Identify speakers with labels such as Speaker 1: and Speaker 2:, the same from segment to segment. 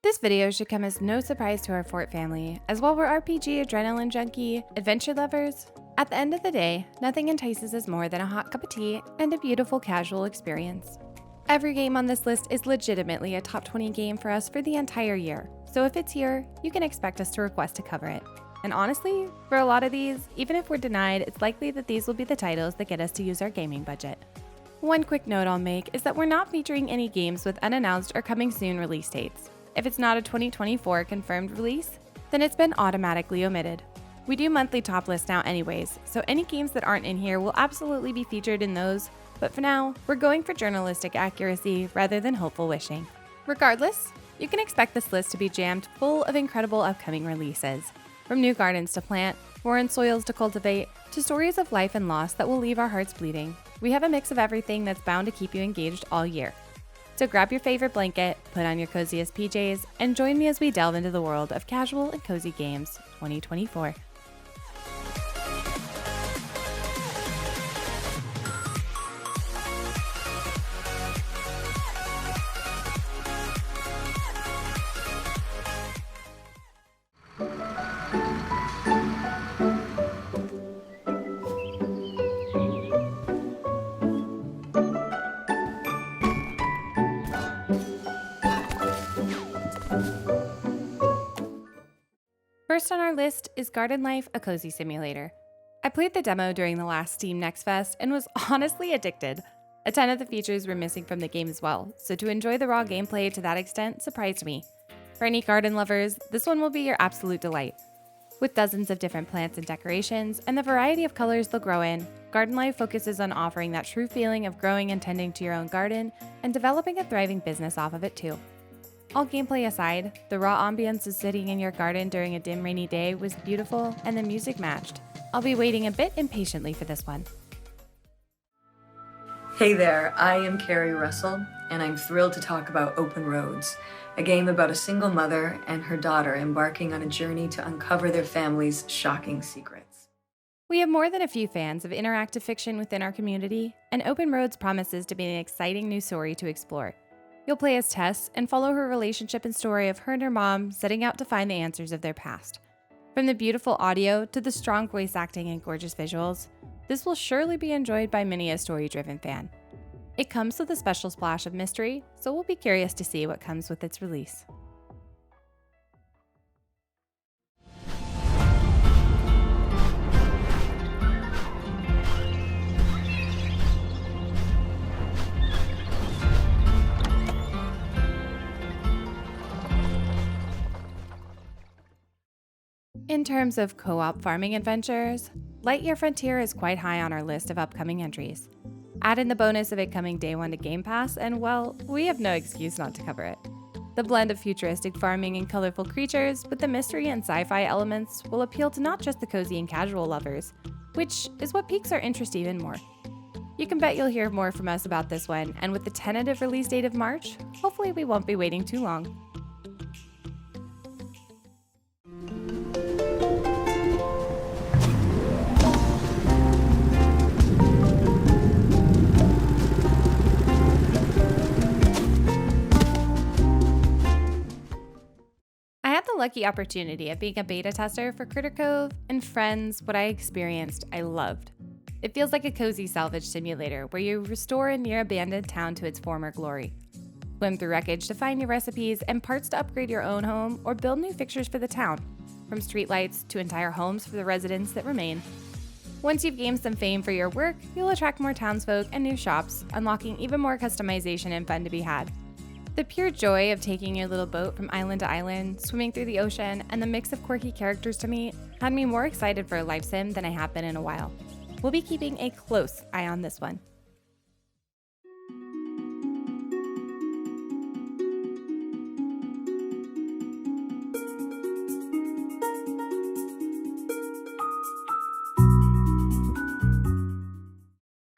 Speaker 1: This video should come as no surprise to our Fort family, as while we're RPG adrenaline junkie, adventure lovers, at the end of the day, nothing entices us more than a hot cup of tea and a beautiful casual experience. Every game on this list is legitimately a top 20 game for us for the entire year, so if it's here, you can expect us to request to cover it. And honestly, for a lot of these, even if we're denied, it's likely that these will be the titles that get us to use our gaming budget. One quick note I'll make is that we're not featuring any games with unannounced or coming soon release dates. If it's not a 2024 confirmed release, then it's been automatically omitted. We do monthly top lists now anyways, so any games that aren't in here will absolutely be featured in those, but for now, we're going for journalistic accuracy rather than hopeful wishing. Regardless, you can expect this list to be jammed full of incredible upcoming releases. From new gardens to plant, foreign soils to cultivate, to stories of life and loss that will leave our hearts bleeding, we have a mix of everything that's bound to keep you engaged all year. So grab your favorite blanket, put on your coziest PJs, and join me as we delve into the world of casual and cozy games 2024. First on our list is Garden Life, a cozy simulator. I played the demo during the last Steam Next Fest and was honestly addicted. A ton of the features were missing from the game as well, so to enjoy the raw gameplay to that extent surprised me. For any garden lovers, this one will be your absolute delight. With dozens of different plants and decorations and the variety of colors they'll grow in, Garden Life focuses on offering that true feeling of growing and tending to your own garden and developing a thriving business off of it too. All gameplay aside, the raw ambience of sitting in your garden during a dim rainy day was beautiful and the music matched. I'll be waiting a bit impatiently for this one.
Speaker 2: Hey there, I am Carrie Russell, and I'm thrilled to talk about Open Roads, a game about a single mother and her daughter embarking on a journey to uncover their family's shocking secrets.
Speaker 1: We have more than a few fans of interactive fiction within our community, and Open Roads promises to be an exciting new story to explore. You'll play as Tess and follow her relationship and story of her and her mom setting out to find the answers of their past. From the beautiful audio to the strong voice acting and gorgeous visuals, this will surely be enjoyed by many a story-driven fan. It comes with a special splash of mystery, so we'll be curious to see what comes with its release. In terms of co-op farming adventures, Lightyear Frontier is quite high on our list of upcoming entries. Add in the bonus of it coming day one to Game Pass, and well, we have no excuse not to cover it. The blend of futuristic farming and colorful creatures with the mystery and sci-fi elements will appeal to not just the cozy and casual lovers, which is what piques our interest even more. You can bet you'll hear more from us about this one, and with the tentative release date of March, hopefully we won't be waiting too long. Lucky opportunity of being a beta tester for Critter Cove, and friends, what I experienced, I loved. It feels like a cozy salvage simulator where you restore a near abandoned town to its former glory. Swim through wreckage to find new recipes and parts to upgrade your own home or build new fixtures for the town, from streetlights to entire homes for the residents that remain. Once you've gained some fame for your work, you'll attract more townsfolk and new shops, unlocking even more customization and fun to be had. The pure joy of taking your little boat from island to island, swimming through the ocean, and the mix of quirky characters to meet had me more excited for a life sim than I have been in a while. We'll be keeping a close eye on this one.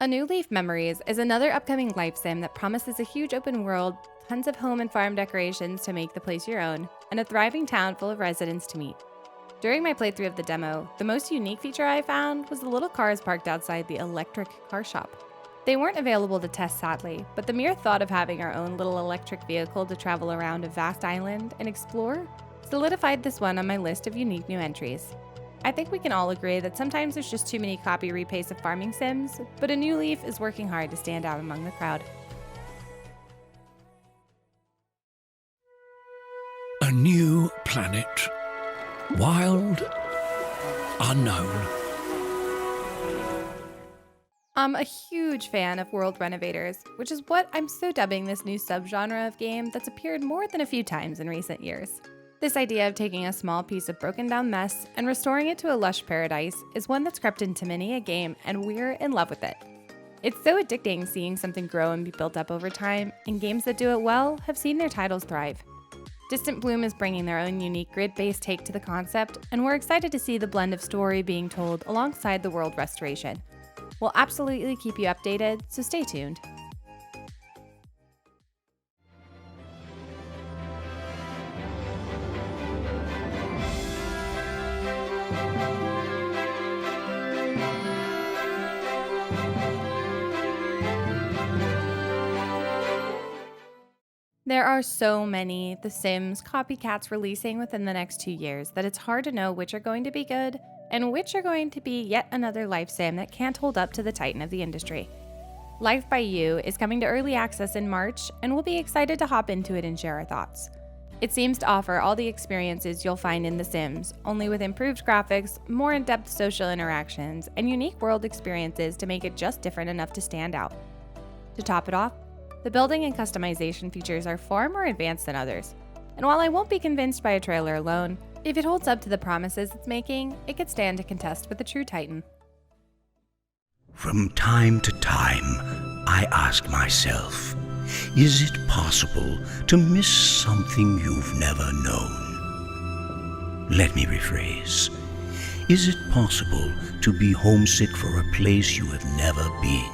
Speaker 1: A New Leaf Memories is another upcoming life sim that promises a huge open world, tons of home and farm decorations to make the place your own, and a thriving town full of residents to meet. During my playthrough of the demo, the most unique feature I found was the little cars parked outside the electric car shop. They weren't available to test, sadly, but the mere thought of having our own little electric vehicle to travel around a vast island and explore solidified this one on my list of unique new entries. I think we can all agree that sometimes there's just too many copy repastes of farming sims, but a new leaf is working hard to stand out among the crowd.
Speaker 3: A new planet. Wild. Unknown.
Speaker 1: I'm a huge fan of world renovators, which is what I'm so dubbing this new subgenre of game that's appeared more than a few times in recent years. This idea of taking a small piece of broken down mess and restoring it to a lush paradise is one that's crept into many a game, and we're in love with it. It's so addicting seeing something grow and be built up over time, and games that do it well have seen their titles thrive. Distant Bloom is bringing their own unique grid-based take to the concept, and we're excited to see the blend of story being told alongside the world restoration. We'll absolutely keep you updated, so stay tuned. There are so many The Sims copycats releasing within the next 2 years that it's hard to know which are going to be good and which are going to be yet another life sim that can't hold up to the titan of the industry. Life by You is coming to early access in March, and we'll be excited to hop into it and share our thoughts. It seems to offer all the experiences you'll find in The Sims, only with improved graphics, more in-depth social interactions, and unique world experiences to make it just different enough to stand out. To top it off, the building and customization features are far more advanced than others. And while I won't be convinced by a trailer alone, if it holds up to the promises it's making, it could stand to contest with a true titan.
Speaker 3: From time to time, I ask myself, is it possible to miss something you've never known? Let me rephrase. Is it possible to be homesick for a place you have never been?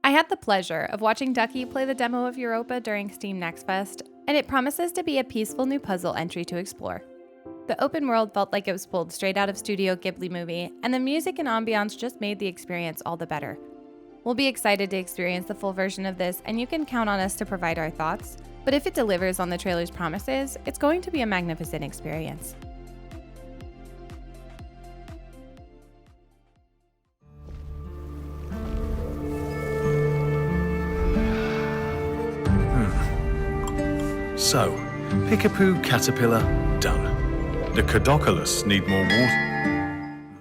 Speaker 1: I had the pleasure of watching Ducky play the demo of Europa during Steam Next Fest, and it promises to be a peaceful new puzzle entry to explore. The open world felt like it was pulled straight out of Studio Ghibli movie, and the music and ambiance just made the experience all the better. We'll be excited to experience the full version of this, and you can count on us to provide our thoughts, but if it delivers on the trailer's promises, it's going to be a magnificent experience.
Speaker 4: So, Pickapoo Caterpillar, done. The Cadoculus need more water.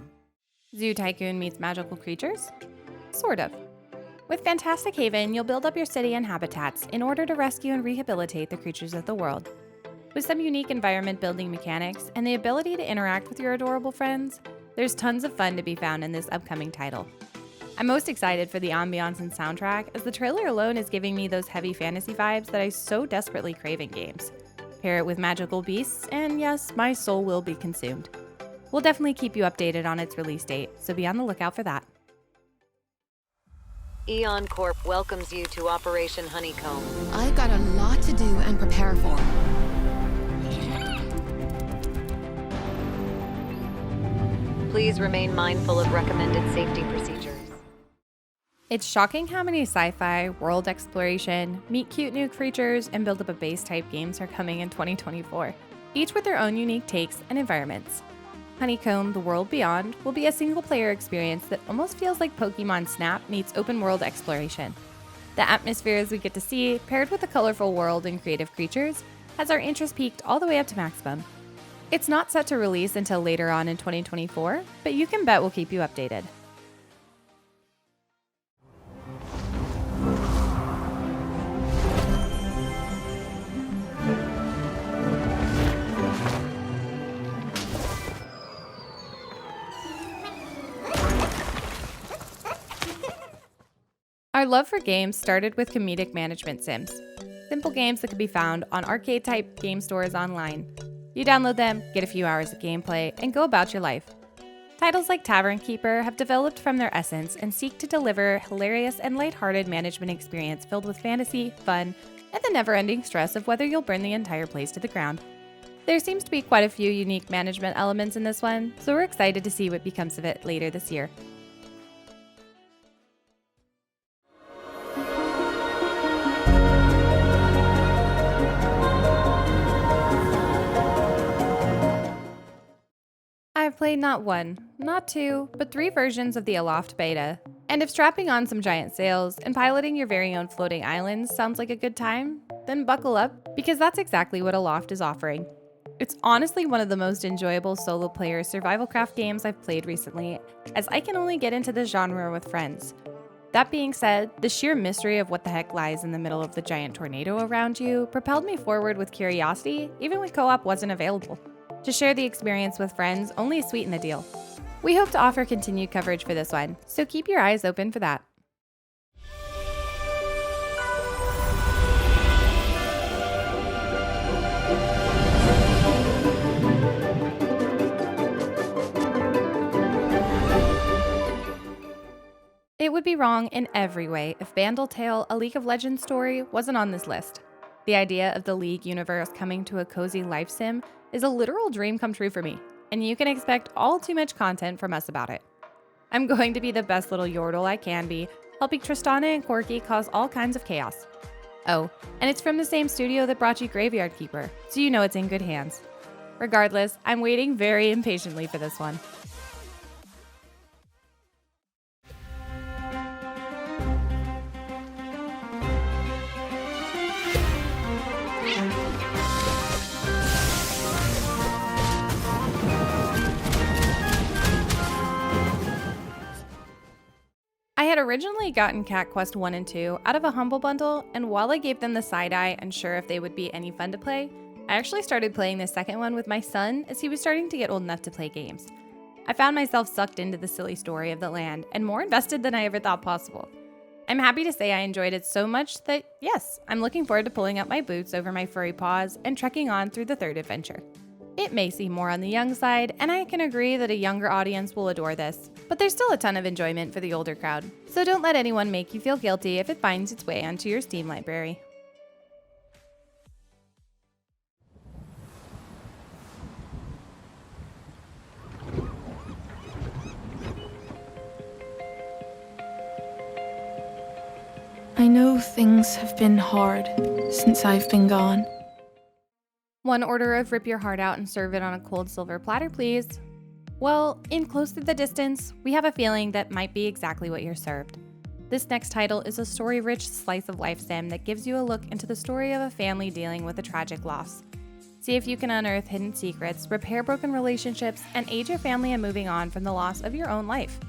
Speaker 1: Zoo Tycoon meets magical creatures? Sort of. With Fantastic Haven, you'll build up your city and habitats in order to rescue and rehabilitate the creatures of the world. With some unique environment building mechanics and the ability to interact with your adorable friends, there's tons of fun to be found in this upcoming title. I'm most excited for the ambiance and soundtrack, as the trailer alone is giving me those heavy fantasy vibes that I so desperately crave in games. Pair it with magical beasts, and yes, my soul will be consumed. We'll definitely keep you updated on its release date, so be on the lookout for that.
Speaker 5: Eon Corp welcomes you to Operation Honeycomb.
Speaker 6: I've got a lot to do and prepare for.
Speaker 5: Please remain mindful of recommended safety procedures.
Speaker 1: It's shocking how many sci-fi, world exploration, meet cute new creatures, and build up a base type games are coming in 2024, each with their own unique takes and environments. Honeycomb: The World Beyond will be a single-player experience that almost feels like Pokemon Snap meets open-world exploration. The atmospheres we get to see, paired with a colorful world and creative creatures, has our interest peaked all the way up to maximum. It's not set to release until later on in 2024, but you can bet we'll keep you updated. Our love for games started with comedic management sims. Simple games that could be found on arcade-type game stores online. You download them, get a few hours of gameplay, and go about your life. Titles like Tavern Keeper have developed from their essence and seek to deliver hilarious and lighthearted management experience filled with fantasy, fun, and the never-ending stress of whether you'll burn the entire place to the ground. There seems to be quite a few unique management elements in this one, so we're excited to see what becomes of it later this year. have played not one, not two, but 3 versions of the Aloft beta. And if strapping on some giant sails and piloting your very own floating islands sounds like a good time, then buckle up, because that's exactly what Aloft is offering. It's honestly one of the most enjoyable solo player survival craft games I've played recently, as I can only get into this genre with friends. That being said, the sheer mystery of what the heck lies in the middle of the giant tornado around you propelled me forward with curiosity, even when co-op wasn't available. To share the experience with friends only sweeten the deal. We hope to offer continued coverage for this one, so keep your eyes open for that. It would be wrong in every way if Bandle Tale, a League of Legends story, wasn't on this list. The idea of the League universe coming to a cozy life sim is a literal dream come true for me, and you can expect all too much content from us about it. I'm going to be the best little yordle I can be, helping Tristana and Corky cause all kinds of chaos. Oh, and it's from the same studio that brought you Graveyard Keeper, so you know it's in good hands. Regardless, I'm waiting very impatiently for this one. I had originally gotten Cat Quest 1 and 2 out of a Humble Bundle, and while I gave them the side-eye unsure if they would be any fun to play, I actually started playing the second one with my son as he was starting to get old enough to play games. I found myself sucked into the silly story of the land and more invested than I ever thought possible. I'm happy to say I enjoyed it so much that, yes, I'm looking forward to pulling up my boots over my furry paws and trekking on through the third adventure. It may seem more on the young side, and I can agree that a younger audience will adore this, but there's still a ton of enjoyment for the older crowd, so don't let anyone make you feel guilty if it finds its way onto your Steam library.
Speaker 7: I know things have been hard since I've been gone.
Speaker 1: One order of rip your heart out and serve it on a cold silver platter, please. Well, in Close to the Distance, we have a feeling that might be exactly what you're served. This next title is a story-rich slice of life sim that gives you a look into the story of a family dealing with a tragic loss. See if you can unearth hidden secrets, repair broken relationships, and aid your family in moving on from the loss of your own life.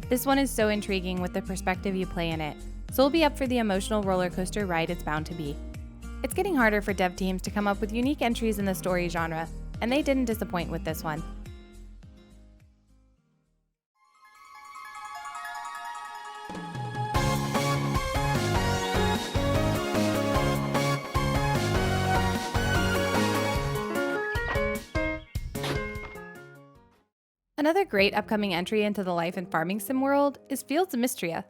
Speaker 1: This one is so intriguing with the perspective you play in it, so we'll be up for the emotional roller coaster ride it's bound to be. It's getting harder for dev teams to come up with unique entries in the story genre, and they didn't disappoint with this one. Another great upcoming entry into the life and farming sim world is Fields of Mistria.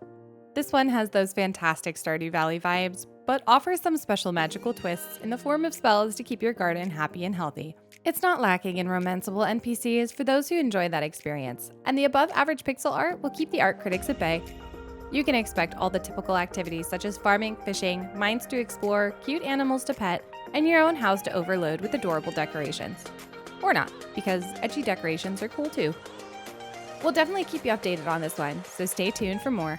Speaker 1: This one has those fantastic Stardew Valley vibes, but offers some special magical twists in the form of spells to keep your garden happy and healthy. It's not lacking in romanceable NPCs for those who enjoy that experience, and the above average pixel art will keep the art critics at bay. You can expect all the typical activities such as farming, fishing, mines to explore, cute animals to pet, and your own house to overload with adorable decorations. Or not, because edgy decorations are cool too. We'll definitely keep you updated on this one, so stay tuned for more.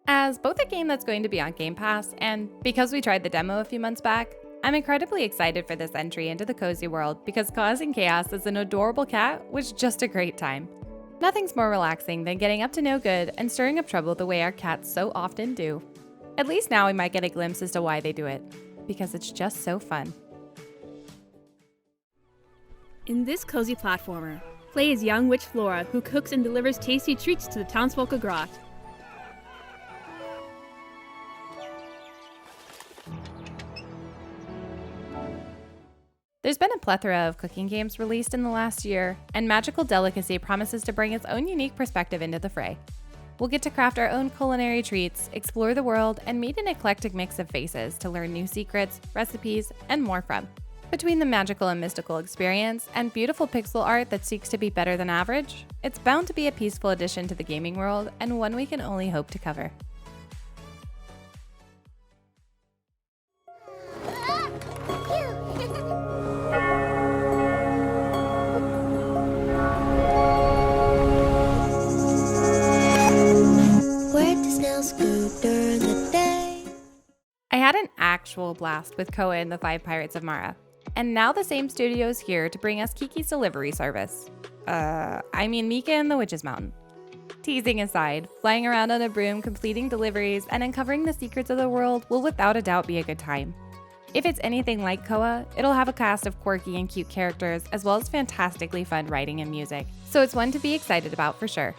Speaker 1: As both a game that's going to be on Game Pass, and because we tried the demo a few months back, I'm incredibly excited for this entry into the cozy world because causing chaos as an adorable cat was just a great time. Nothing's more relaxing than getting up to no good and stirring up trouble the way our cats so often do. At least now we might get a glimpse as to why they do it, because it's just so fun.
Speaker 8: In this cozy platformer, play as young witch Flora, who cooks and delivers tasty treats to the townsfolk of Grot.
Speaker 1: There's been a plethora of cooking games released in the last year, and Magical Delicacy promises to bring its own unique perspective into the fray. We'll get to craft our own culinary treats, explore the world, and meet an eclectic mix of faces to learn new secrets, recipes, and more from. Between the magical and mystical experience and beautiful pixel art that seeks to be better than average, it's bound to be a peaceful addition to the gaming world and one we can only hope to cover. I had an actual blast with Koa and the Five Pirates of Mara, and now the same studio is here to bring us Kiki's delivery service. Mika and the Witch's Mountain. Teasing aside, flying around on a broom, completing deliveries, and uncovering the secrets of the world will without a doubt be a good time. If it's anything like Koa, it'll have a cast of quirky and cute characters, as well as fantastically fun writing and music, so it's one to be excited about for sure.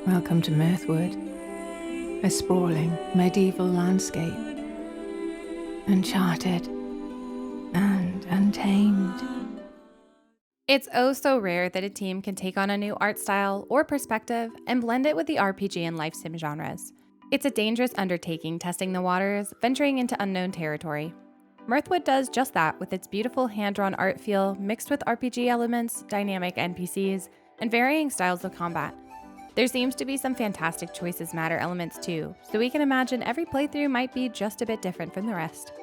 Speaker 9: Welcome to Mirthwood, a sprawling medieval landscape, uncharted and untamed.
Speaker 1: It's oh so rare that a team can take on a new art style or perspective and blend it with the RPG and life sim genres. It's a dangerous undertaking testing the waters, venturing into unknown territory. Mirthwood does just that with its beautiful hand-drawn art feel mixed with RPG elements, dynamic NPCs, and varying styles of combat. There seems to be some fantastic choices matter elements too, so we can imagine every playthrough might be just a bit different from the rest.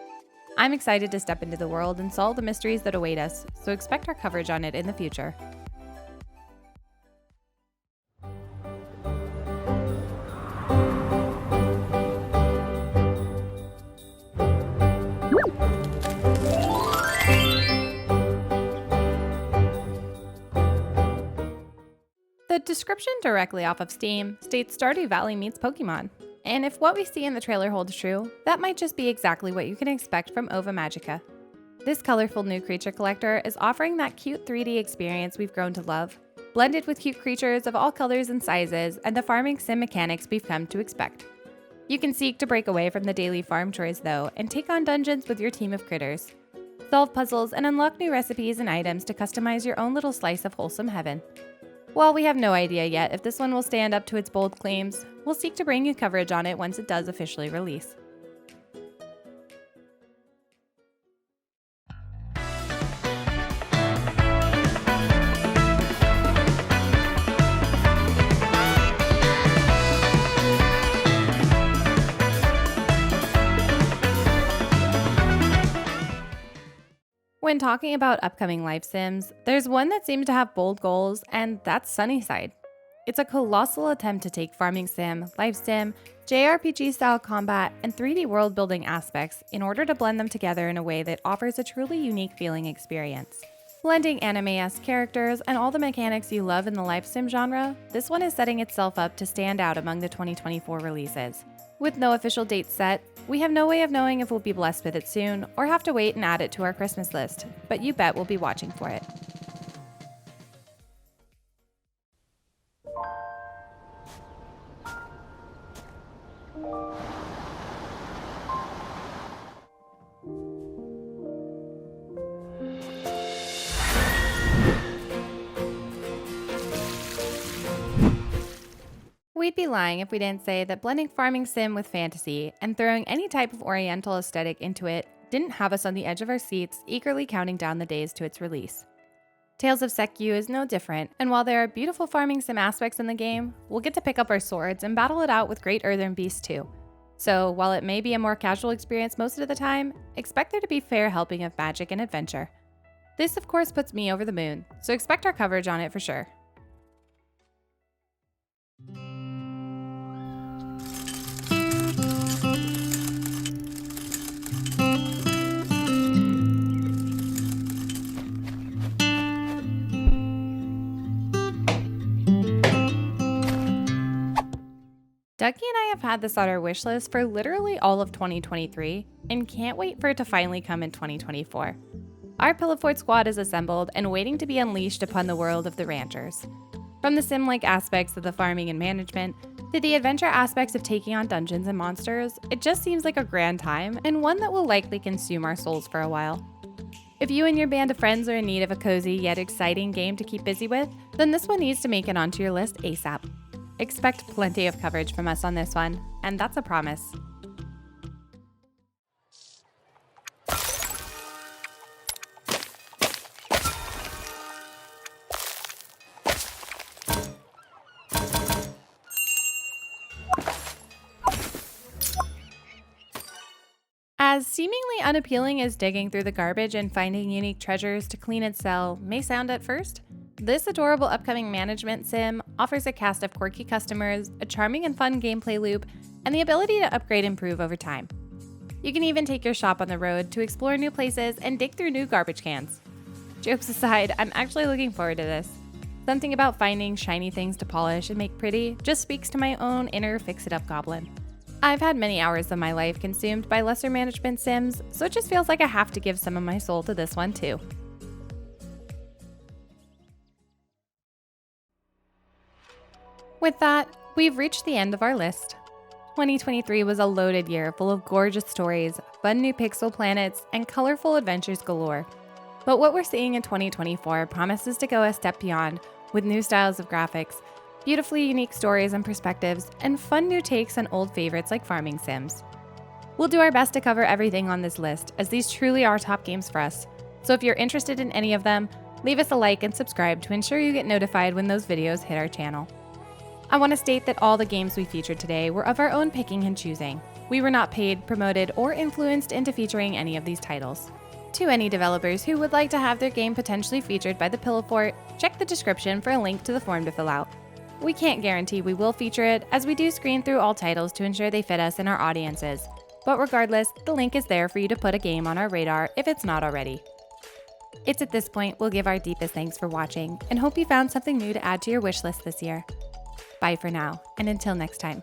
Speaker 1: I'm excited to step into the world and solve the mysteries that await us, so expect our coverage on it in the future. The description directly off of Steam states Stardew Valley meets Pokemon. And if what we see in the trailer holds true, that might just be exactly what you can expect from Ova Magica. This colorful new creature collector is offering that cute 3D experience we've grown to love, blended with cute creatures of all colors and sizes and the farming sim mechanics we've come to expect. You can seek to break away from the daily farm chores though, and take on dungeons with your team of critters. Solve puzzles and unlock new recipes and items to customize your own little slice of wholesome heaven. While we have no idea yet if this one will stand up to its bold claims, we'll seek to bring you coverage on it once it does officially release. When talking about upcoming life sims, there's one that seems to have bold goals, and that's Sunnyside. It's a colossal attempt to take farming sim, life sim, JRPG style combat, and 3D world building aspects in order to blend them together in a way that offers a truly unique feeling experience. Blending anime-esque characters and all the mechanics you love in the life sim genre, this one is setting itself up to stand out among the 2024 releases. With no official date set, we have no way of knowing if we'll be blessed with it soon or have to wait and add it to our Christmas list, but you bet we'll be watching for it. We'd be lying if we didn't say that blending farming sim with fantasy and throwing any type of oriental aesthetic into it didn't have us on the edge of our seats, eagerly counting down the days to its release. Tales of Seikyu is no different, and while there are beautiful farming sim aspects in the game, we'll get to pick up our swords and battle it out with great earthen beasts too. So while it may be a more casual experience most of the time, expect there to be fair helping of magic and adventure. This of course puts me over the moon, so expect our coverage on it for sure. Ducky and I have had this on our wish list for literally all of 2023 and can't wait for it to finally come in 2024. Our Pillow Fort squad is assembled and waiting to be unleashed upon the world of the ranchers. From the sim-like aspects of the farming and management to the adventure aspects of taking on dungeons and monsters, it just seems like a grand time and one that will likely consume our souls for a while. If you and your band of friends are in need of a cozy yet exciting game to keep busy with, then this one needs to make it onto your list ASAP. expect plenty of coverage from us on this one, and that's a promise. As seemingly unappealing as digging through the garbage and finding unique treasures to clean and sell may sound at first, this adorable upcoming management sim offers a cast of quirky customers, a charming and fun gameplay loop, and the ability to upgrade and improve over time. You can even take your shop on the road to explore new places and dig through new garbage cans. Jokes aside, I'm actually looking forward to this. Something about finding shiny things to polish and make pretty just speaks to my own inner fix-it-up goblin. I've had many hours of my life consumed by lesser management sims, so it just feels like I have to give some of my soul to this one too. With that, we've reached the end of our list. 2023 was a loaded year full of gorgeous stories, fun new pixel planets, and colorful adventures galore. But what we're seeing in 2024 promises to go a step beyond, with new styles of graphics, beautifully unique stories and perspectives, and fun new takes on old favorites like farming sims. We'll do our best to cover everything on this list, as these truly are top games for us. So if you're interested in any of them, leave us a like and subscribe to ensure you get notified when those videos hit our channel. I want to state that all the games we featured today were of our own picking and choosing. We were not paid, promoted, or influenced into featuring any of these titles. To any developers who would like to have their game potentially featured by the Pillow Fort, check the description for a link to the form to fill out. We can't guarantee we will feature it, as we do screen through all titles to ensure they fit us and our audiences. But regardless, the link is there for you to put a game on our radar if it's not already. It's at this point we'll give our deepest thanks for watching, and hope you found something new to add to your wish list this year. Bye for now, and until next time.